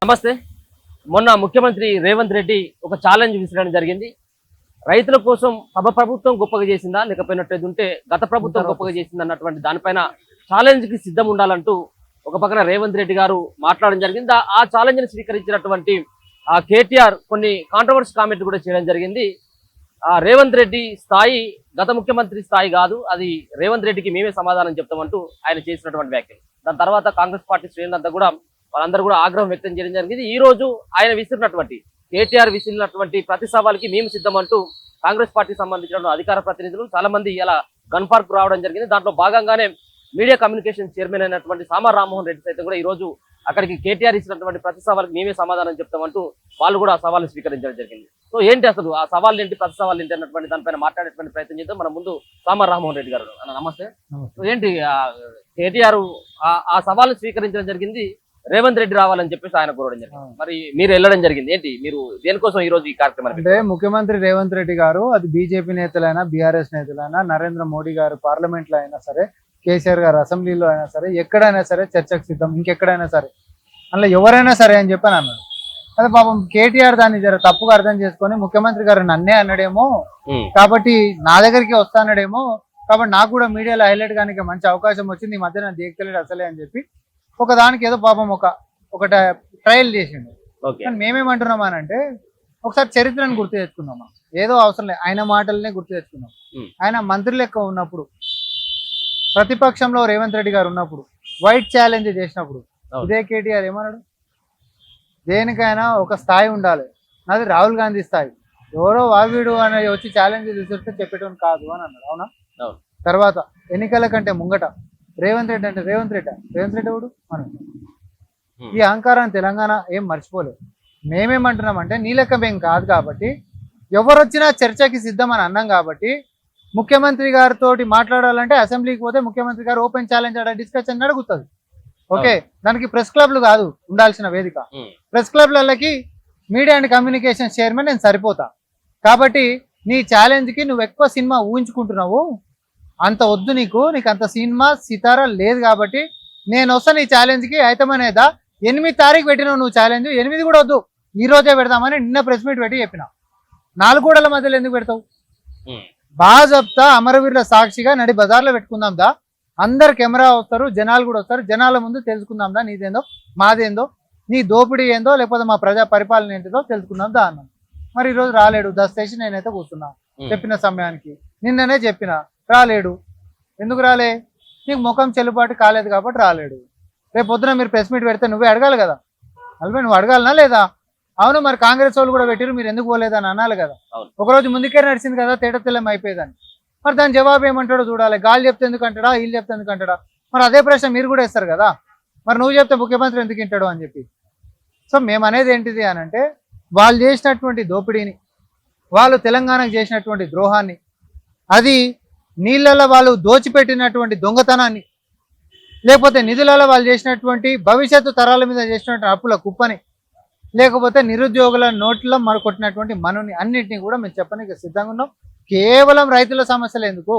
నమస్తే. మొన్న ముఖ్యమంత్రి రేవంత్ రెడ్డి ఒక ఛాలెంజ్ విసరడం జరిగింది. రైతుల కోసం ప్రభుత్వం గొప్పగా చేసిందా లేకపోయినట్టు ఉంటే గత ప్రభుత్వం గొప్పగా చేసింది అన్నటువంటి దానిపైన ఛాలెంజ్ కి సిద్ధం ఉండాలంటూ ఒక పక్కన రేవంత్ రెడ్డి గారు మాట్లాడడం జరిగింది. ఆ ఛాలెంజ్ ని స్వీకరించినటువంటి కేటీఆర్ కొన్ని కాంట్రవర్సీ కామెంట్ కూడా చేయడం జరిగింది. రేవంత్ రెడ్డి స్థాయి గత ముఖ్యమంత్రి స్థాయి కాదు, అది రేవంత్ రెడ్డికి మేమే సమాధానం చెప్తామంటూ ఆయన చేసినటువంటి వ్యాఖ్యలు. దాని తర్వాత కాంగ్రెస్ పార్టీ శ్రేణులంతా కూడా వాళ్ళందరూ కూడా ఆగ్రహం వ్యక్తం చేయడం జరిగింది. ఈ రోజు ఆయన విసిరినటువంటి కేటీఆర్ విసిరినటువంటి ప్రతి సవాల్కి మేము సిద్ధమంటూ కాంగ్రెస్ పార్టీకి సంబంధించిన అధికార ప్రతినిధులు చాలా మంది ఇలా గన్ పార్క్ రావడం జరిగింది. దాంట్లో భాగంగానే మీడియా కమ్యూనికేషన్ చైర్మన్ అయినటువంటి సామర్ రామ్మోహన్ రెడ్డి సైతం కూడా ఈ రోజు అక్కడికి కేటీఆర్ ఇచ్చినటువంటి ప్రతి సవాల్కి మేమే సమాధానం చెప్తామంటూ వాళ్ళు కూడా ఆ సవాల్ని స్వీకరించడం జరిగింది. సో ఏంటి అసలు ఆ సవాళ్ళు ఏంటి, ప్రతి సవాళ్ళు ఏంటి అన్నటువంటి దానిపైన మాట్లాడేటువంటి ప్రయత్నం చేద్దాం. మన ముందు సామర్ రామ్మోహన్ రెడ్డి గారు. నమస్తే. ఏంటి కేటీఆర్ ఆ సవాల్ని స్వీకరించడం జరిగింది, రేవంత్ రెడ్డి రావాలని చెప్పేసి ఆయన కోరడం జరిగింది. మరి మీరు వెళ్ళడం జరిగింది, ఏంటి మీరు దేనికోసం ఈ రోజు ఈ కార్యక్రమం? అంటే ముఖ్యమంత్రి రేవంత్ రెడ్డి గారు, అది బీజేపీ నేతలైనా బీఆర్ఎస్ నేతలైనా, నరేంద్ర మోడీ గారు పార్లమెంట్ లో అయినా సరే, కేసీఆర్ గారు అసెంబ్లీలో అయినా సరే, ఎక్కడైనా సరే చర్చకు సిద్ధం, ఇంకెక్కడైనా సరే, అందులో ఎవరైనా సరే అని చెప్పని అన్నాడు. అదే పాపం కేటీఆర్ దాన్ని జర తప్పుగా అర్థం చేసుకొని ముఖ్యమంత్రి గారు నన్నే అన్నాడేమో, కాబట్టి నా దగ్గరికి వస్తానడేమో, కాబట్టి నాకు కూడా మీడియాలో హైలైట్ కానీ మంచి అవకాశం వచ్చింది, ఈ మధ్య నాకు దేకలేడు అసలే అని చెప్పి ఒక దానికి ఏదో పాపం ఒక ట్రయల్ చేసిండు. కానీ మేమేమంటున్నాం అని అంటే, ఒకసారి చరిత్రను గుర్తు తెచ్చుకుందాం. ఏదో అవసరం లేదు, ఆయన మాటలనే గుర్తు తెచ్చుకుందాం. ఆయన మంత్రి లెక్క ఉన్నప్పుడు, ప్రతిపక్షంలో రేవంత్ రెడ్డి గారు ఉన్నప్పుడు, వైట్ ఛాలెంజ్ చేసినప్పుడు ఇదే కేటీఆర్ ఏమన్నాడు? దేనికైనా ఒక స్థాయి ఉండాలి, అది రాహుల్ గాంధీ స్థాయి, ఎవరో వావిడు అని వచ్చి ఛాలెంజ్ తీసుకొస్తే చెప్పేటం కాదు అని అన్నాడు. అవునా? తర్వాత ఎన్నికల కంటే ముంగట రేవంత్ రెడ్డి అంటే రేవంత్ రెడ్డి ఎవడు? మనం ఈ అహంకారాన్ని తెలంగాణ ఏం మర్చిపోలేదు. మేమేమంటున్నామంటే, నీ లెక్క మేం కాదు కాబట్టి, ఎవరు వచ్చినా చర్చకి సిద్ధం అని అన్నాం కాబట్టి, ముఖ్యమంత్రి గారితో మాట్లాడాలంటే అసెంబ్లీకి పోతే ముఖ్యమంత్రి గారు ఓపెన్ ఛాలెంజ్ డిస్కషన్ అడుగుతుంది. ఓకే, దానికి ప్రెస్ క్లబ్లు కాదు ఉండాల్సిన వేదిక. ప్రెస్ క్లబ్లకి మీడియా అండ్ కమ్యూనికేషన్ చైర్మన్ నేను సరిపోతా. కాబట్టి నీ ఛాలెంజ్కి నువ్వు ఎక్కువ సినిమా ఊహించుకుంటున్నావు, అంత వద్దు, నీకు అంత సినిమా సితారా లేదు. కాబట్టి నేను వస్తాను ఈ ఛాలెంజ్కి. అయితమనేదా 8 తారీఖు పెట్టినావు నువ్వు ఛాలెంజ్, 8 కూడా వద్దు, ఈ రోజే పెడదామని నిన్న ప్రెస్ మీట్ పెట్టి చెప్పిన. 4 గోడల మధ్యలో ఎందుకు పెడతావు? బాగా చెప్తా, అమరవీరుల సాక్షిగా నడి బజార్లో పెట్టుకుందాం దా, అందరు కెమెరా వస్తారు, జనాలు కూడా వస్తారు, జనాల ముందు తెలుసుకుందాం దా, నీదేందో మాదేందో, నీ దోపిడీ ఏందో, లేకపోతే మా ప్రజా పరిపాలన ఏంటిదో తెలుసుకుందాం దా అన్నాం. మరి ఈరోజు రాలేడు. 10 చేసి నేనైతే కూర్చున్నా చెప్పిన సమయానికి. నిన్ననే చెప్పిన, రాలేడు. ఎందుకు రాలే? నీకు ముఖం చెల్లుబాటు కాలేదు కాబట్టి రాలేడు. రేపు పొద్దున మీరు ప్రెస్ మీట్ పెడితే నువ్వే అడగాలి కదా. అల్వే నువ్వు అడగాలనా లేదా? అవును, మరి కాంగ్రెస్ వాళ్ళు కూడా పెట్టారు, మీరు ఎందుకు పోలేదని అనాలి కదా. ఒకరోజు ముందుకే నడిచింది కదా, తేట తెల్లం అయిపోయేదని. మరి దాని జవాబు ఏమంటాడో చూడాలి. గాలి చెప్తే ఎందుకు అంటాడా, వీళ్ళు చెప్తే ఎందుకు అంటాడా? మరి అదే ప్రశ్న మీరు కూడా వేస్తారు కదా, మరి నువ్వు చెప్తే ముఖ్యమంత్రి ఎందుకు వింటాడు అని చెప్పి. సో మేము అనేది ఏంటిది అని అంటే, వాళ్ళు చేసినటువంటి దోపిడీని, వాళ్ళు తెలంగాణకు చేసినటువంటి ద్రోహాన్ని, అది నీళ్ళలో వాళ్ళు దోచిపెట్టినటువంటి దొంగతనాన్ని, లేకపోతే నిధులలో వాళ్ళు చేసినటువంటి భవిష్యత్తు తరాల మీద చేసినటువంటి అప్పుల కుప్పని, లేకపోతే నిరుద్యోగుల నోట్లో మరొకొట్టినటువంటి మనుని, అన్నింటినీ కూడా మేము చెప్పడానికి సిద్ధంగా ఉన్నాం. కేవలం రైతుల సమస్యలు ఎందుకు,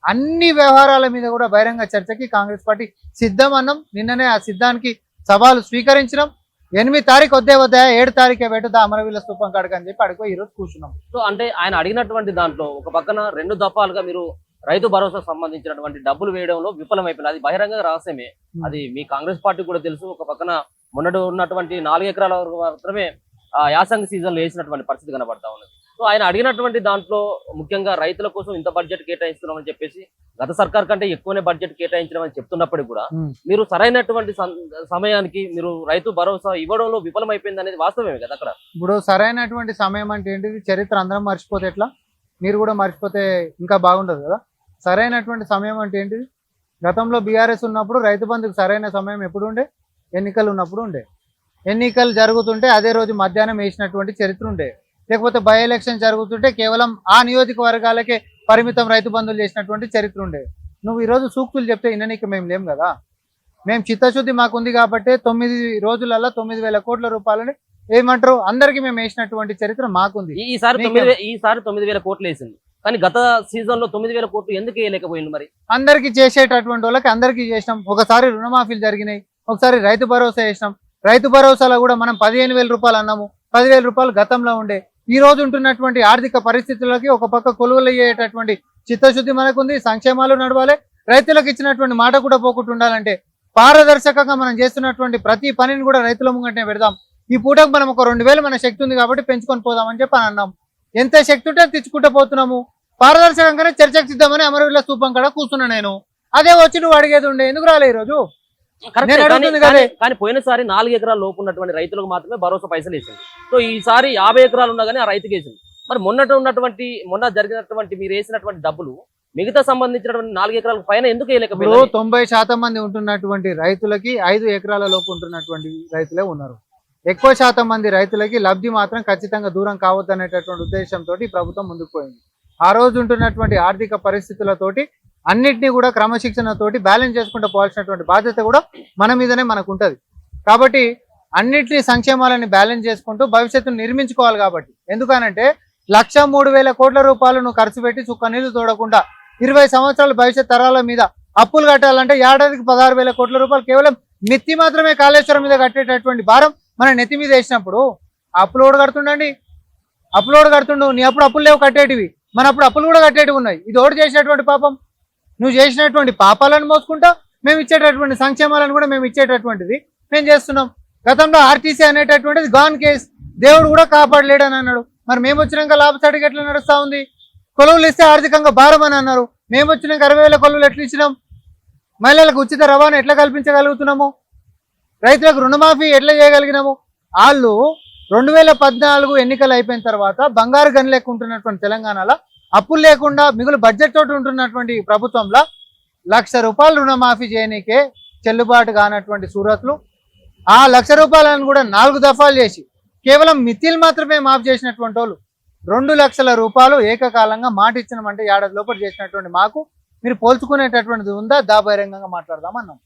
అన్ని వ్యవహారాల మీద కూడా బహిరంగ చర్చకి కాంగ్రెస్ పార్టీ సిద్ధం అన్నాం. నిన్ననే ఆ సిద్ధానికి సవాలు స్వీకరించినాం. 8 తారీఖు వద్దే 7 తారీఖే పెట్టుదా అమరవీరుల స్థూపం కాడక అని చెప్పి అడిగి ఈరోజు కూర్చున్నాం. సో అంటే ఆయన అడిగినటువంటి దాంట్లో ఒక పక్కన 2 దఫాలుగా మీరు రైతు భరోసా సంబంధించినటువంటి డబ్బులు వేయడంలో విఫలమైపోయింది. అది బహిరంగ రహస్యమే, అది మీ కాంగ్రెస్ పార్టీ కూడా తెలుసు. ఒక పక్కన మొన్నటి ఉన్నటువంటి 4 ఎకరాల వరకు మాత్రమే యాసంగి సీజన్లో వేసినటువంటి పరిస్థితి కనబడతా ఉన్నది. సో ఆయన అడిగినటువంటి దాంట్లో ముఖ్యంగా రైతుల కోసం ఇంత బడ్జెట్ కేటాయిస్తున్నామని చెప్పేసి, గత సర్కార్ కంటే ఎక్కువనే బడ్జెట్ కేటాయించడం చెప్తున్నప్పటికీ కూడా మీరు సరైనటువంటి సమయానికి మీరు రైతు భరోసా ఇవ్వడంలో విఫలమైపోయింది అనేది వాస్తవమే కదా. అక్కడ ఇప్పుడు సరైనటువంటి సమయం అంటే ఏంటిది? చరిత్ర అందరం మర్చిపోతే ఎట్లా? మీరు కూడా మర్చిపోతే ఇంకా బాగుండదు కదా. సరైనటువంటి సమయం అంటే ఏంటిది? గతంలో బీఆర్ఎస్ ఉన్నప్పుడు రైతు బంధుకు సరైన సమయం ఎప్పుడు ఉండే? ఎన్నికలు ఉన్నప్పుడు ఉండే. ఎన్నికలు జరుగుతుంటే అదే రోజు మధ్యాహ్నం వేసినటువంటి చరిత్ర ఉండే. లేకపోతే బై ఎలక్షన్ జరుగుతుంటే కేవలం ఆ నియోజకవర్గాలకే పరిమితం రైతు బంధువులు చేసినటువంటి చరిత్ర ఉండే. నువ్వు ఈరోజు సూక్తులు చెప్తే ఇన్ననీకి మేము లేం కదా. మేము చిత్తశుద్ధి మాకుంది కాబట్టి 9 రోజులలో 9,000 కోట్ల రూపాయలని ఏమంటారు అందరికి మేము వేసినటువంటి చరిత్ర మాకుంది. ఈసారి 9,000 కోట్లు వేసింది, కానీ గత సీజన్ లో 9,000 కోట్లు ఎందుకు వేయలేకపోయింది? మరి అందరికి చేసేటటువంటి వాళ్ళకి అందరికీ చేసినాం. ఒకసారి రుణమాఫీలు జరిగినాయి, ఒకసారి రైతు భరోసా చేసినాం. రైతు భరోసాలో కూడా మనం 15,000 రూపాయలు అన్నాము. 10,000 రూపాయలు గతంలో ఉండే. ఈ రోజు ఉంటున్నటువంటి ఆర్థిక పరిస్థితులకి ఒక పక్క కొలువులు అయ్యేటటువంటి చిత్తశుద్ధి మనకుంది. సంక్షేమాలు నడవాలి, రైతులకు ఇచ్చినటువంటి మాట కూడా పోకుండా ఉండాలంటే పారదర్శకంగా మనం చేస్తున్నటువంటి ప్రతి పనిని కూడా రైతుల ముంగంటే పెడదాం. ఈ పూటకు మనం ఒక 2,000 మన శక్తి ఉంది కాబట్టి పెంచుకొని పోదామని చెప్పి అని అన్నాం. ఎంత శక్తి ఉంటే తెచ్చుకుంటూ పోతున్నాము. పారదర్శకంగానే చర్చకు సిద్ధమని అమరవీరుల స్థూపం కాడ కూర్చున్నా నేను. అదే వచ్చి నువ్వు అడిగేది ఉండే, ఎందుకు రాలే ఈ రోజు? నేను అడుగుతుంది కదే. కానీ పోయినసారి 4 ఎకరాల లోపు ఉన్నటువంటి రైతులకు మాత్రమే భరోసా పైసలు వేసింది. సో ఈసారి 50 ఎకరాలు ఉన్నా కానీ ఆ రైతుకి వేసింది. మరి మొన్న జరిగినటువంటి మీరు వేసినటువంటి డబ్బులు మిగతా సంబంధించినటువంటి 4 ఎకరాల పైన ఎందుకు వేయలేకపోయారు? 90% మంది ఉంటున్నటువంటి రైతులకి 5 ఎకరాల లోపు ఉంటున్నటువంటి రైతులే ఉన్నారు. ఎక్కువ శాతం మంది రైతులకి లబ్ధి మాత్రం ఖచ్చితంగా దూరం కావద్దు అనేటటువంటి ఉద్దేశంతో ప్రభుత్వం ముందుకు పోయింది. ఆ రోజు ఉంటున్నటువంటి ఆర్థిక పరిస్థితులతోటి అన్నిటినీ కూడా క్రమశిక్షణతోటి బ్యాలెన్స్ చేసుకుంటూ పోవాల్సినటువంటి బాధ్యత కూడా మన మీదనే మనకు ఉంటుంది. కాబట్టి అన్నిటినీ సంక్షేమాలని బ్యాలెన్స్ చేసుకుంటూ భవిష్యత్తును నిర్మించుకోవాలి. కాబట్టి ఎందుకనంటే 1,03,000 కోట్ల రూపాయలు నువ్వు ఖర్చు పెట్టి చుక్క నీళ్లు తోడకుండా 20 సంవత్సరాల భవిష్యత్ తరాల మీద అప్పులు కట్టాలంటే ఏడాదికి 16,000 కోట్ల రూపాయలు కేవలం నెత్తి మాత్రమే కాళేశ్వరం మీద కట్టేటటువంటి భారం మన నెత్తి మీద వేసినప్పుడు అప్పులోడు కడుతుండండి, అప్పులోడు కడుతుండు. నీ అప్పుడు అప్పులు లేవు కట్టేటివి, మన అప్పుడు అప్పులు కూడా కట్టేటివి ఉన్నాయి. ఇది ఒకటి చేసినటువంటి పాపం. నువ్వు చేసినటువంటి పాపాలను మోసుకుంటా మేము ఇచ్చేటటువంటి సంక్షేమాలను కూడా మేము ఇచ్చేటటువంటిది మేము చేస్తున్నాం. గతంలో ఆర్టీసీ అనేటటువంటిది గాన్ కేస్, దేవుడు కూడా కాపాడలేడని అన్నాడు. మరి మేము వచ్చినాక లాభసాటికి ఎట్లా నడుస్తా ఉంది? కొలువులు ఇస్తే ఆర్థికంగా భారం అని అన్నారు. మేము వచ్చినాక 60,000 కొలువులు ఎట్లా ఇచ్చినాం? మహిళలకు ఉచిత రవాణా ఎట్లా కల్పించగలుగుతున్నాము? రైతులకు రుణమాఫీ ఎట్లా చేయగలిగినాము? వాళ్ళు 2014 ఎన్నికలు అయిపోయిన తర్వాత బంగారు గని లెక్క ఉంటున్నటువంటి తెలంగాణలో అప్పులు లేకుండా మిగులు బడ్జెట్ తోటి ఉంటున్నటువంటి ప్రభుత్వంలో 1,00,000 రూపాయలు రుణమాఫీ చేయనీకే చెల్లుబాటు కానటువంటి సూరత్లు ఆ 1,00,000 రూపాయలను కూడా 4 దఫాలు చేసి కేవలం మితిలు మాత్రమే మాఫ్ చేసినటువంటి వాళ్ళు 2,00,000 రూపాయలు ఏకకాలంగా మాట ఇచ్చినామంటే ఏడాది లోపల చేసినటువంటి మాకు మీరు పోల్చుకునేటటువంటిది ఉందా? దాబహిరంగంగా మాట్లాడదామన్నాం.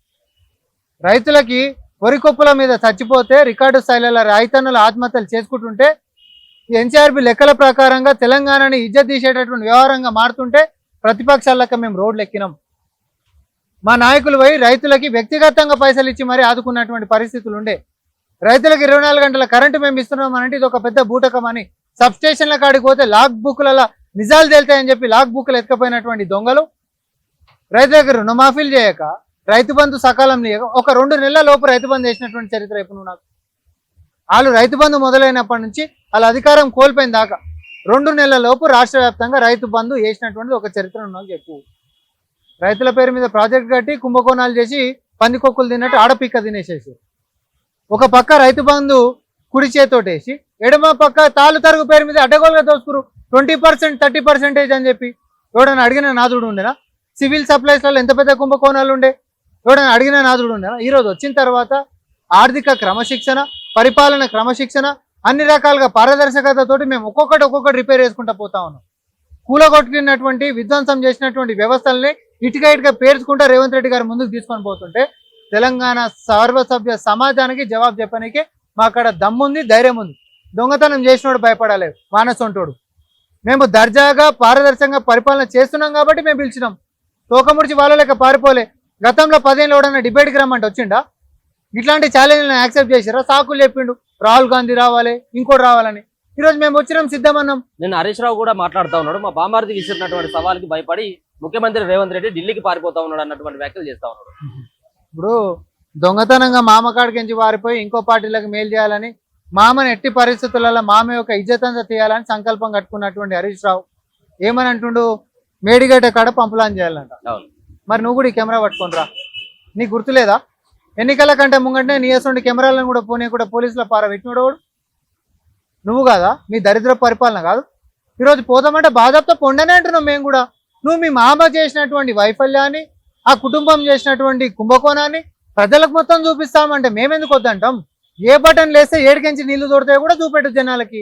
రైతులకి వరి కొప్పుల మీద చచ్చిపోతే రికార్డు స్థాయిలలో రైతన్నులు ఆత్మహత్యలు చేసుకుంటుంటే ఎన్సీఆర్బీ లెక్కల ప్రకారంగా తెలంగాణని ఇజ్జత్ తీసేటటువంటి వ్యవహారంగా మారుతుంటే ప్రతిపక్షాలక మేము రోడ్లు ఎక్కినాం. మా నాయకులు పోయి రైతులకి వ్యక్తిగతంగా పైసలు ఇచ్చి మరీ ఆదుకున్నటువంటి పరిస్థితులు ఉండే. రైతులకు 24 గంటల కరెంటు మేము ఇస్తున్నాం అంటే ఇది ఒక పెద్ద బూటకం అని సబ్ స్టేషన్ల కాడికి పోతే లాక్ బుక్ల నిజాలు తేలుతాయని చెప్పి లాక్ బుక్లు ఎత్తుకపోయినటువంటి దొంగలు రైతులకు రుణమాఫీలు చేయక రైతు బంధు సకాలం లేక ఒక 2 నెలల లోపు రైతు బంధు వేసినటువంటి చరిత్ర ఇప్పుడు నాకు. వాళ్ళు రైతు బంధు మొదలైనప్పటి నుంచి వాళ్ళ అధికారం కోల్పోయిన దాకా 2 నెలల లోపు రాష్ట్ర వ్యాప్తంగా రైతు బంధు వేసినటువంటి ఒక చరిత్ర నాకు చెప్పు. రైతుల పేరు మీద ప్రాజెక్ట్ కట్టి కుంభకోణాలు చేసి పందికొక్కులు తిన్నట్టు ఆడపిక్క తినేసేసి ఒక పక్క రైతు బంధు కుడి చేతోటేసి ఎడమ పక్క తాలు తరుగు పేరు మీద అడ్డగోలుగా దోసుకురు 20% 30% అని చెప్పి. ఎవడన్నా అడిగిన నాదుడు ఉండేనా? సివిల్ సప్లైస్లలో ఎంత పెద్ద కుంభకోణాలు ఉండే? ఎవడన్నా అడిగిన నాదుడు ఉండేనా? ఈరోజు వచ్చిన తర్వాత ఆర్థిక క్రమశిక్షణ, పరిపాలన క్రమశిక్షణ, అన్ని రకాలుగా పారదర్శకతతోటి మేము ఒక్కొక్కటి రిపేర్ చేసుకుంటూ పోతా ఉన్నాం. కూలగొట్టినటువంటి విధ్వంసం చేసినటువంటి వ్యవస్థల్ని ఇటుక పేర్చుకుంటూ రేవంత్ రెడ్డి గారు ముందుకు తీసుకొని పోతుంటే తెలంగాణ సర్వసభ్య సమాజానికి జవాబు చెప్పడానికి మా అక్కడ దమ్ముంది, ధైర్యం ఉంది. దొంగతనం చేసినోడు భయపడాలి, మానసొంటోడు. మేము దర్జాగా పారదర్శకంగా పరిపాలన చేస్తున్నాం కాబట్టి మేము పిలిచినాం. తోకముడిచి వాళ్ళ లెక్క పారిపోలే. గతంలో 10 ఏళ్ళు ఎవడన్నా డిబేట్కి రమ్మంటే వచ్చిండా? ఇట్లాంటి ఛాలెంజ్లను యాక్సెప్ట్ చేసిరా? సాకులు చెప్పిండు రాహుల్ గాంధీ రావాలి, ఇంకోటి రావాలని. ఈరోజు మేము వచ్చినాం, సిద్ధమన్నాం. నేను హరీష్ రావు కూడా మాట్లాడుతూ ఉన్నాడు. మా బామారిది విసిరినటువంటి సవాల్కి భయపడి ముఖ్యమంత్రి రేవంత్ రెడ్డి ఢిల్లీకి పారిపోతా ఉన్నాడు అన్నటువంటి వ్యాఖ్యలు చేస్తా ఉన్నాడు. ఇప్పుడు దొంగతనంగా మామకాడికించి వారిపోయి ఇంకో పార్టీలకు మేలు చేయాలని, మామని ఎట్టి పరిస్థితులలో మామ యొక్క ఇజ్జతంతా తీయాలని సంకల్పం కట్టుకున్నటువంటి హరీష్ రావు ఏమని అంటుండు? మేడిగడ్డ కాడ పంపులాన్ చేయాలంట. మరి నువ్వు కూడా ఈ కెమెరా పట్టుకొని రా. నీకు గుర్తులేదా? ఎన్నికల కంటే ముంగంటే నీయసండి కెమెరాలను కూడా పోలీసుల పారబెట్టినోడు నువ్వు కాదా? మీ దరిద్ర పరిపాలన కాదు. ఈరోజు పోదామంటే బాధతో పొండనే అంటున్నాం మేము కూడా. నువ్వు మీ మామ చేసినటువంటి వైఫల్యాన్ని, ఆ కుటుంబం చేసినటువంటి కుంభకోణాన్ని ప్రజలకు మొత్తం చూపిస్తామంటే మేమెందుకు వద్దంటాం? ఏ బటన్ లేస్తే ఏడికెంచి నీళ్లు దొరుకుతాయో కూడా చూపెట్టు జనాలకి.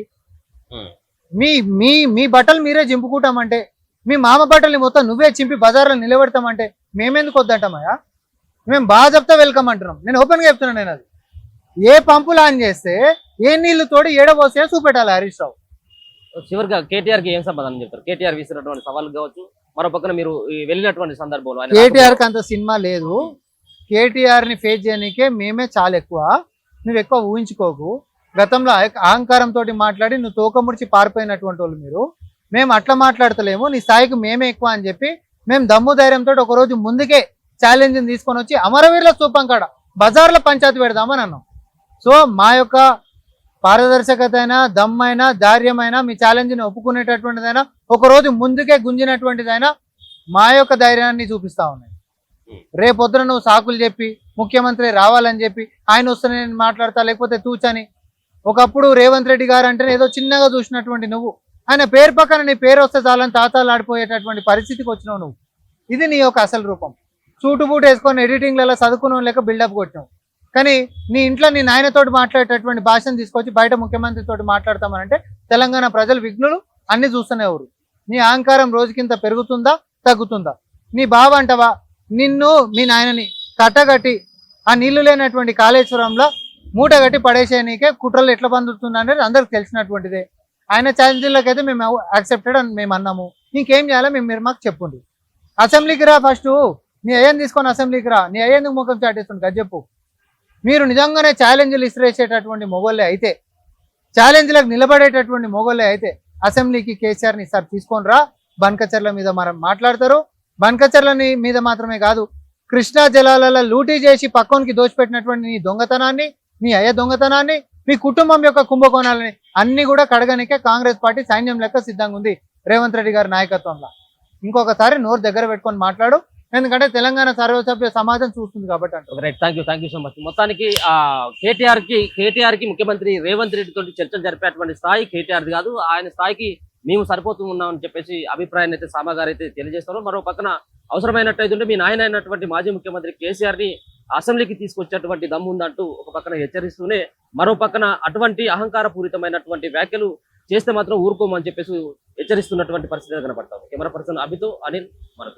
మీ మీ మీ బట్టలు మీరే చింపుకుంటామంటే, మీ మామ బట్టల్ని మొత్తం నువ్వే చింపి బజార్లో నిలబెడతామంటే మేమెందుకు వద్దంటామయ్యా? మేము బాగా చెప్తా వెల్కమ్ అంటున్నాం. నేను ఓపెన్గా చెప్తున్నాను. నేను అది ఏ పంపులు ఆన్ చేస్తే ఏ నీళ్లు తోడి ఏడబోసే చూపెట్టాలి హరీష్ రావు. చివరిగా కేటీఆర్కి ఏం సమాధానం చెప్తారు? కేటీఆర్ విసిరినటువంటి సవాళ్ళు కావచ్చు, మరో పక్కన మీరు వెళ్ళినటువంటి సందర్భంలో కేటీఆర్కి అంత సినిమా లేదు. కేటీఆర్ని ఫేస్ చేయడానికే మేమే చాలా ఎక్కువ. నువ్వు ఎక్కువ ఊహించుకోకు. గతంలో అహంకారంతో మాట్లాడి నువ్వు తోక ముడిచి పారిపోయినటువంటి వాళ్ళు మీరు. మేము అట్లా మాట్లాడతలేము, నీ స్థాయికి మేమే ఎక్కువ అని చెప్పి మేము దమ్ము ధైర్యంతో ఒకరోజు ముందుకే ఛాలెంజ్ని తీసుకొని వచ్చి అమరవీరుల స్తూపం కాడ బజార్లో పంచాయతీ పెడదామని అన్నాం. సో మా యొక్క పారదర్శకత అయినా దమ్మైనా ధైర్యమైనా మీ ఛాలెంజ్ని ఒప్పుకునేటటువంటిదైనా ఒకరోజు ముందుకే గుంజినటువంటిదైనా మా యొక్క ధైర్యాన్ని చూపిస్తా ఉన్నాయి. రేపొద్దున నువ్వు సాకులు చెప్పి ముఖ్యమంత్రి రావాలని చెప్పి ఆయన వస్తే నేను మాట్లాడతా లేకపోతే తూచని, ఒకప్పుడు రేవంత్ రెడ్డి గారు అంటే ఏదో చిన్నగా చూసినటువంటి నువ్వు ఆయన పేరు పక్కన నీ పేరు వస్తే చాలని తాతాలు ఆడిపోయేటటువంటి పరిస్థితికి వచ్చినావు నువ్వు. ఇది నీ యొక్క అసలు రూపం. సూటు బూట్ వేసుకొని ఎడిటింగ్లలో చదువుకున్నావు లేక బిల్డప్ కొట్టినావు. కానీ నీ ఇంట్లో నీ నాయనతోటి మాట్లాడేటటువంటి భాషను తీసుకొచ్చి బయట ముఖ్యమంత్రితో మాట్లాడతామనంటే తెలంగాణ ప్రజలు విఘ్నులు అన్ని చూస్తూనే ఎవరు. నీ అహంకారం రోజుకింత పెరుగుతుందా తగ్గుతుందా? నీ బావ అంటవా నిన్ను మీ నాయనని కట్టగట్టి ఆ నీళ్లు లేనటువంటి కాళేశ్వరంలో మూట గట్టి పడేసేయనీకే కుట్రలు ఎట్లా పందుతుంది అనేది అందరికి తెలిసినటువంటిదే. ఆయన ఛాలెంజ్లకి అయితే మేము యాక్సెప్టెడ్ అని మేము అన్నాము. ఇంకేం చేయాలో మీరు మాకు చెప్పండి. అసెంబ్లీకి రా, ఫస్ట్ నీ అయ్యని తీసుకొని అసెంబ్లీకి రా. నీ అయ్యేందుకు ముఖం చాటేస్తుంది కదా చెప్పు. మీరు నిజంగానే ఛాలెంజ్లు ఇసిరేసేటటువంటి మొగోళ్ళే అయితే, ఛాలెంజ్లకు నిలబడేటటువంటి మొగోళ్ళే అయితే అసెంబ్లీకి కేసీఆర్ని సార్ తీసుకొని రా. బన్కచర్ల మీద మనం మాట్లాడతారు. బన్కచర్లని మీద మాత్రమే కాదు, కృష్ణా జలాలలో లూటీ చేసి పక్కనికి దోచిపెట్టినటువంటి నీ దొంగతనాన్ని, నీ అయ్య దొంగతనాన్ని, మీ కుటుంబం యొక్క కుంభకోణాలని అన్ని కూడా కడగనికే కాంగ్రెస్ పార్టీ సైన్యం లెక్క సిద్ధంగా ఉంది రేవంత్ రెడ్డి గారి నాయకత్వంలో. ఇంకొకసారి నోరు దగ్గర పెట్టుకొని మాట్లాడు, ఎందుకంటే తెలంగాణ సర్వసభ్య సమాజం చూస్తుంది కాబట్టి అంట. Right, thank you so much. మొత్తానికి కేటీఆర్ కి ముఖ్యమంత్రి రేవంత్ రెడ్డి తోటి చర్చలు జరిపేటువంటి స్థాయి కేటీఆర్ది కాదు. ఆయన స్థాయికి మేము సరిపోతూ ఉన్నామని చెప్పేసి అభిప్రాయాన్ని అయితే సామా గారు అయితే తెలియజేస్తారు. మరో పక్కన అవసరమైనట్టయితే మీ నాయన అయినటువంటి మాజీ ముఖ్యమంత్రి కేసీఆర్ ని అసెంబ్లీకి తీసుకొచ్చేటువంటి దమ్ము ఉందంటూ ఒక పక్కన హెచ్చరిస్తూనే, మరో పక్కన అటువంటి అహంకారపూరితమైనటువంటి వ్యాఖ్యలు చేస్తే మాత్రం ఊరుకోమని చెప్పేసి హెచ్చరిస్తున్నటువంటి పరిస్థితి కనపడతాం. కెమెరా పర్సన్ అభితో అనిల్, మనకు